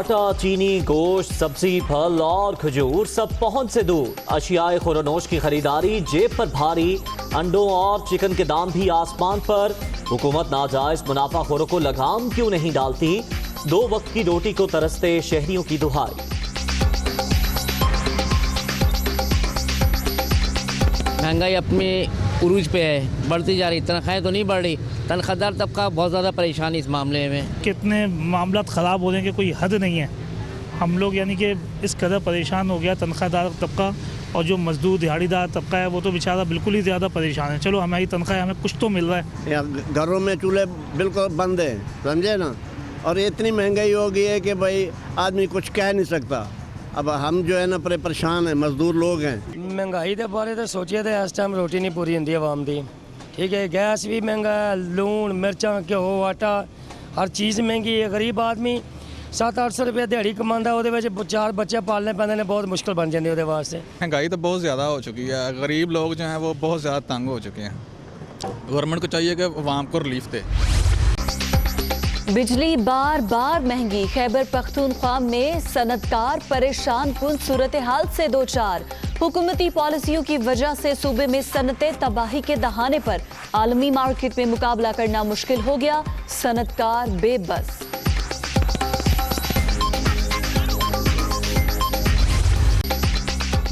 آٹا، چینی، گوشت، سبزی، پھل اور کھجور سب پہنچ سے دور۔ اشیاء خورنوش کی خریداری جیب پر بھاری۔ انڈوں اور چکن کے دام بھی آسمان پر۔ حکومت ناجائز منافع خوروں کو لگام کیوں نہیں ڈالتی؟ 2 وقت کی روٹی کو ترستے شہریوں کی دہائی۔ مہنگائی اپنے عروج پہ ہے، بڑھتی جا رہی، تنخواہیں تو نہیں بڑھ رہی، تنخواہ دار طبقہ بہت زیادہ پریشان اس معاملے میں۔ کتنے معاملات خراب ہو رہے ہیں کہ کوئی حد نہیں ہے۔ ہم لوگ یعنی کہ اس قدر پریشان ہو گیا تنخواہ دار طبقہ، اور جو مزدور دیہڑی دار طبقہ ہے وہ تو بیچارہ بالکل ہی زیادہ پریشان ہے۔ چلو ہماری تنخواہ ہمیں کچھ تو مل رہا ہے۔ گھروں میں چولہے بالکل بند ہیں، سمجھے نا، اور اتنی مہنگائی ہو گئی ہے کہ بھائی آدمی کچھ کہہ نہیں سکتا۔ اب ہم جو ہے نا پریشان ہیں، مزدور لوگ ہیں۔ مہنگائی کے بارے تو سوچیے تو اس ٹائم روٹی نہیں پوری ہوتی عوام دی، ٹھیک ہے، گیس بھی مہنگا ہے، لون، مرچاں، گھیو، آٹا، ہر چیز مہنگی ہے۔ غریب آدمی 700-800 روپے دیہڑی کماندا، وہ 4 بچے پالنے پیندے نے، بہت مشکل بن جاتی ہے واسطے۔ مہنگائی تو بہت زیادہ ہو چکی ہے، غریب لوگ جو ہیں وہ بہت زیادہ تنگ ہو چکے ہیں۔ گورنمنٹ کو چاہیے کہ عوام کو ریلیف دے۔ بجلی بار بار مہنگی، خیبر پختونخوا میں صنعتکار پریشان کن صورتحال سے دوچار۔ حکومتی پالیسیوں کی وجہ سے صوبے میں صنعتیں تباہی کے دہانے پر، عالمی مارکیٹ میں مقابلہ کرنا مشکل ہو گیا، صنعتکار بے بس۔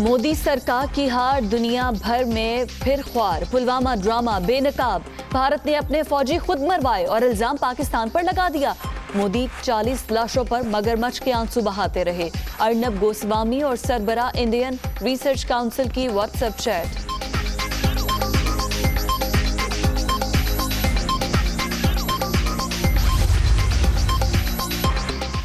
مودی سرکار کی ہار دنیا بھر میں پھر خوار، پلوامہ ڈرامہ بے نقاب، بھارت نے اپنے فوجی خود مروائے اور الزام پاکستان پر لگا دیا۔ مودی 40 لاشوں پر مگرمچھ کے آنسو بہاتے رہے۔ ارنب گوسوامی اور سربراہ انڈین ریسرچ کاؤنسل کی واٹس ایپ چیٹ۔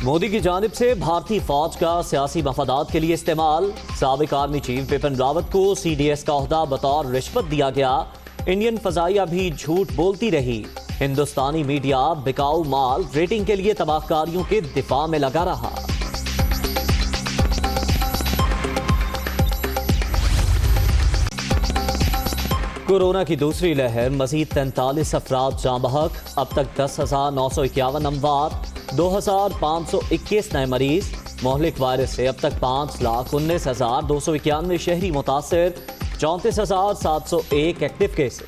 مودی کی جانب سے بھارتی فوج کا سیاسی مفادات کے لیے استعمال۔ سابق آرمی چیف بپن راوت کو CDS کا عہدہ بطور رشوت دیا گیا۔ انڈین فضائیہ بھی جھوٹ بولتی رہی۔ ہندوستانی میڈیا بکاؤ مال ریٹنگ کے لیے تباہ کاریوں کے دفاع میں لگا رہا۔ کورونا کی دوسری لہر، مزید 43 افراد جاں بحق، اب تک 10,951 اموات، 2,521 نئے مریض۔ مہلک وائرس سے اب تک 5,19,291 شہری متاثر، 34,701 ایکٹیو کیسز۔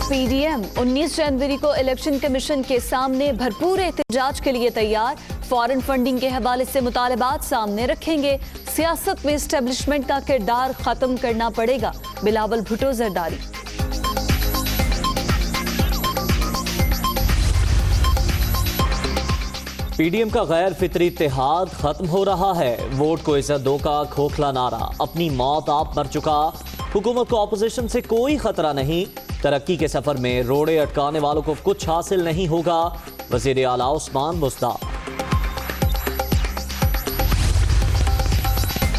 PDM 19 جنوری کو الیکشن کمیشن کے سامنے بھرپور احتجاج کے لیے تیار۔ فارن فنڈنگ کے حوالے سے مطالبات سامنے رکھیں گے۔ سیاست میں اسٹیبلشمنٹ کا کردار ختم کرنا پڑے گا، بلاول بھٹو زرداری۔ PDM کا غیر فطری اتحاد ختم ہو رہا ہے۔ ووٹ کو عزت دو کا کھوکھلا نعرہ، اپنی موت آپ مر چکا۔ حکومت کو اپوزیشن سے کوئی خطرہ نہیں، ترقی کے سفر میں روڑے اٹکانے والوں کو کچھ حاصل نہیں ہوگا، وزیر اعلیٰ عثمان بزدار۔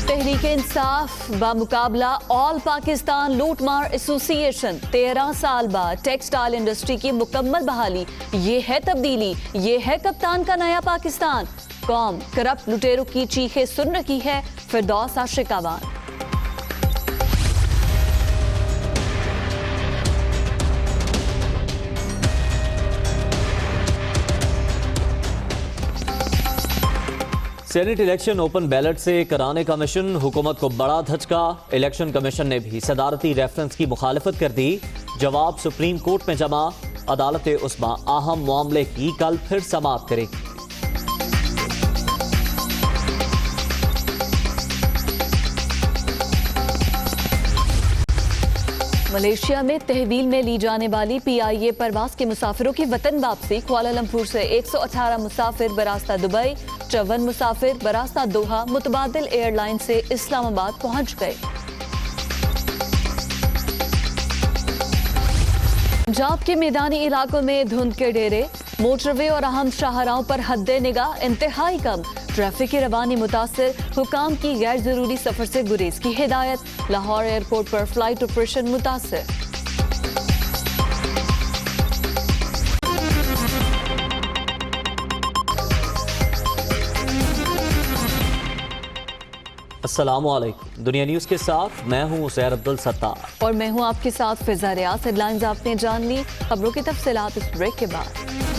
تحریک انصاف بمقابلہ آل پاکستان لوٹ مار ایسوسی ایشن، 13 سال بعد ٹیکسٹائل انڈسٹری کی مکمل بحالی۔ یہ ہے تبدیلی، یہ ہے کپتان کا نیا پاکستان۔ قوم کرپٹ لٹیروں کی چیخیں سن رہی ہے، فردوس عاشق آوان۔ سینٹ الیکشن اوپن بیلٹ سے کرانے کا مشن، حکومت کو بڑا دھچکا۔ الیکشن کمیشن نے بھی صدارتی ریفرنس کی مخالفت کر دی۔ جواب سپریم کورٹ میں جمع، عدالت عظمیٰ اہم معاملے کی کل پھر سماعت کرے گی۔ ملیشیا میں تحویل میں لی جانے والی PIA پرواز کے مسافروں کی وطن واپسی۔ کوالالمپور سے 118 مسافر براستہ دبئی، 54 مسافر براستہ دوحہ متبادل ایئر لائن سے اسلام آباد پہنچ گئے۔ پنجاب کے میدانی علاقوں میں دھند کے ڈیرے، موٹر وے اور اہم شاہراہوں پر حد نگاہ انتہائی کم، ٹریفک کی روانی متاثر، حکام کی غیر ضروری سفر سے گریز کی ہدایت۔ لاہور ایئرپورٹ پر فلائٹ آپریشن متاثر۔ السلام علیکم، دنیا نیوز کے ساتھ میں ہوں عزیر عبدالستار اور میں ہوں آپ کے ساتھ فضا ریاض۔ ہیڈ لائنز آپ نے جان لی، خبروں کی تفصیلات اس بریک کے بعد۔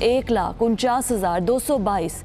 1,49,222,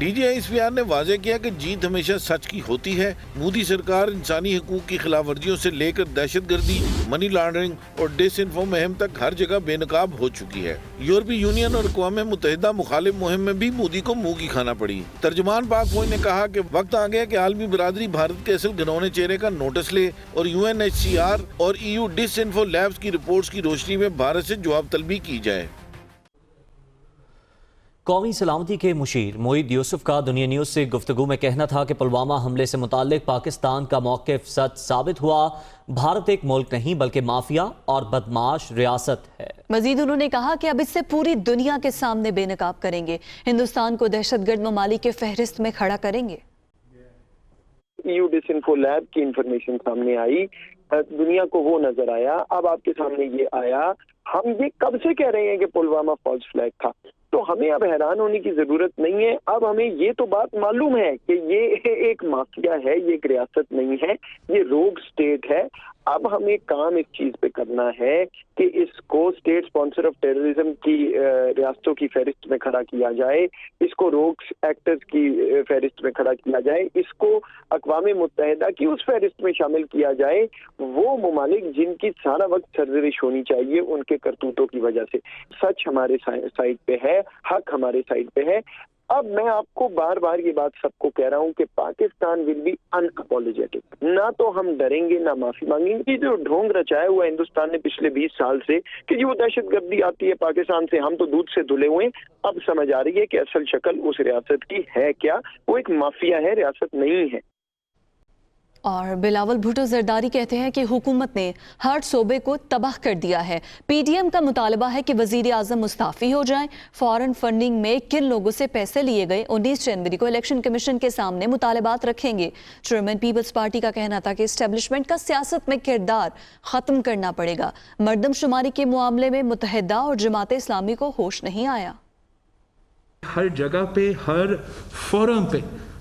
DGI اسفیان نے واضح کیا کہ جیت ہمیشہ سچ کی ہوتی ہے. مودی سرکار انسانی حقوق کی خلاف ورزیوں سے لے کر دہشت گردی, منی لانڈرنگ اور ڈس انفو مہم تک ہر جگہ بے نقاب ہو چکی ہے. یورپی یونین اور اقوام متحدہ مخالف مہم میں بھی مودی کو منہ کی کھانا پڑی. ترجمان پاک فوج نے کہا کہ وقت آ گیا کہ عالمی برادری بھارت کے اصل گھنونے چہرے کا نوٹس لے اور UNHCR اور EU ڈس انفو لیبز کی رپورٹس کی روشنی میں بھارت سے جواب طلبی کی جائے. قومی سلامتی کے مشیر معید یوسف کا دنیا نیوز سے گفتگو میں کہنا تھا کہ پلوامہ حملے سے متعلق پاکستان کا موقف سچ ثابت ہوا. بھارت ایک ملک نہیں بلکہ مافیا اور بدمعاش ریاست ہے. مزید انہوں نے کہا کہ اب اس سے پوری دنیا کے سامنے بے نقاب کریں گے. ہندوستان کو دہشت گرد ممالک کے فہرست میں کھڑا کریں گے. EU ڈس انفو لیب کی انفارمیشن سامنے آئی, دنیا کو وہ نظر آیا. اب آپ کے سامنے یہ آیا. ہم یہ کب سے کہہ رہے ہیں کہ پلوامہ فالس فلیگ تھا, تو ہمیں اب حیران ہونے کی ضرورت نہیں ہے. اب ہمیں یہ تو بات معلوم ہے کہ یہ ایک مافیا ہے, یہ ایک ریاست نہیں ہے, یہ روگ سٹیٹ ہے. اب ہمیں کام اس چیز پہ کرنا ہے کہ اس کو اسٹیٹ اسپانسر آف ٹیررزم کی ریاستوں کی فہرست میں کھڑا کیا جائے, اس کو روگ ایکٹرز کی فہرست میں کھڑا کیا جائے, اس کو اقوام متحدہ کی اس فہرست میں شامل کیا جائے. وہ ممالک جن کی سارا وقت سرزنش ہونی چاہیے ان کے کرتوتوں کی وجہ سے. سچ ہمارے سائڈ پہ ہے, حق ہمارے سائڈ پہ ہے. اب میں آپ کو بار بار یہ بات سب کو کہہ رہا ہوں کہ Pakistan will be unapologetic. نہ تو ہم ڈریں گے نہ معافی مانگیں گے. جو ڈھونگ رچایا ہوا ہندوستان نے پچھلے 20 سال سے کہ جو دہشت گردی آتی ہے پاکستان سے, ہم تو دودھ سے دھلے ہوئے ہیں. اب سمجھ آ رہی ہے کہ اصل شکل اس ریاست کی ہے کیا. وہ ایک مافیا ہے, ریاست نہیں ہے. اور بلاول بھٹو زرداری کہتے ہیں کہ حکومت نے ہر صوبے کو تباہ کر دیا ہے. PDM کا مطالبہ ہے کہ وزیر اعظم مستعفی ہو جائیں. فارن فنڈنگ میں کن لوگوں سے پیسے لیے گئے 19 جنوری کو الیکشن کمیشن کے سامنے مطالبات رکھیں گے. چیئرمین پیپلز پارٹی کا کہنا تھا کہ اسٹیبلشمنٹ کا سیاست میں کردار ختم کرنا پڑے گا. مردم شماری کے معاملے میں متحدہ اور جماعت اسلامی کو ہوش نہیں آیا. ہر جگہ پہ, ہر فورم پہ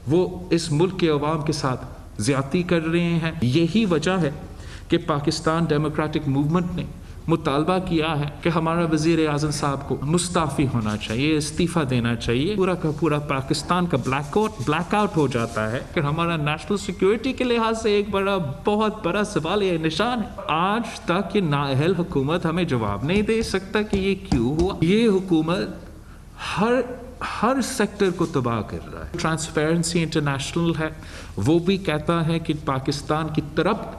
وہ اس ملک کے عوام کے ساتھ زیادتی کر رہے ہیں. یہی وجہ ہے کہ پاکستان ڈیموکریٹک موومنٹ نے مطالبہ کیا ہے کہ ہمارا وزیر اعظم صاحب کو مستعفی ہونا چاہیے, استعفیٰ دینا چاہیے. پورا کا پورا پاکستان کا بلیک آؤٹ ہو جاتا ہے کہ ہمارا نیشنل سیکیورٹی کے لحاظ سے ایک بہت بڑا سوال یہ نشان ہے. آج تک یہ نااہل حکومت ہمیں جواب نہیں دے سکتا کہ یہ کیوں ہوا. یہ حکومت ہر سیکٹر کو تباہ کر رہا ہے. ٹرانسپیرنسی انٹرنیشنل ہے, وہ بھی کہتا ہے کہ پاکستان کی کرپٹ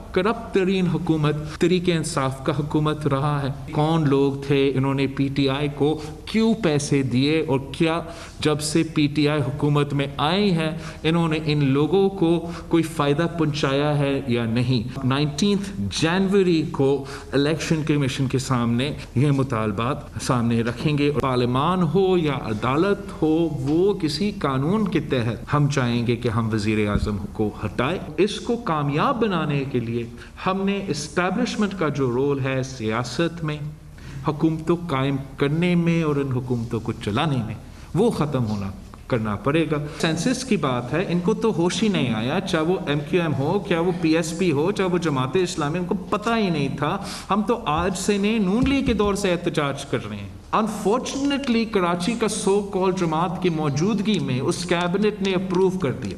ترین حکومت تحریک انصاف کا حکومت رہا ہے. کون لوگ تھے, انہوں نے PTI کو کیوں پیسے دیے, اور کیا جب سے PTI حکومت میں آئی ہے انہوں نے ان لوگوں کو کوئی فائدہ پہنچایا ہے یا نہیں. 19 جنوری کو الیکشن کمیشن کے سامنے یہ مطالبات سامنے رکھیں گے. پارلیمان ہو یا عدالت ہو, وہ کسی قانون کے تحت ہم چاہیں گے کہ ہم وزیر اعظم کو ہٹائے. اس کو کامیاب بنانے کے لیے ہم نے اسٹیبلشمنٹ کا جو رول ہے سیاست میں, حکومتوں قائم کرنے میں اور ان حکومتوں کو چلانے میں, وہ ختم کرنا پڑے گا. سینسس کی بات ہے, ان کو تو ہوش ہی نہیں آیا, چاہے وہ MQM ہو, چاہے وہ PSP ہو, چاہے وہ جماعت اسلامی, ان کو پتہ ہی نہیں تھا. ہم تو آج سے نہیں نون لیگ کے دور سے احتجاج کر رہے ہیں. انفارچونیٹلی کراچی کا سو کال جماعت کی موجودگی میں اس کیبنٹ نے اپروو کر دیا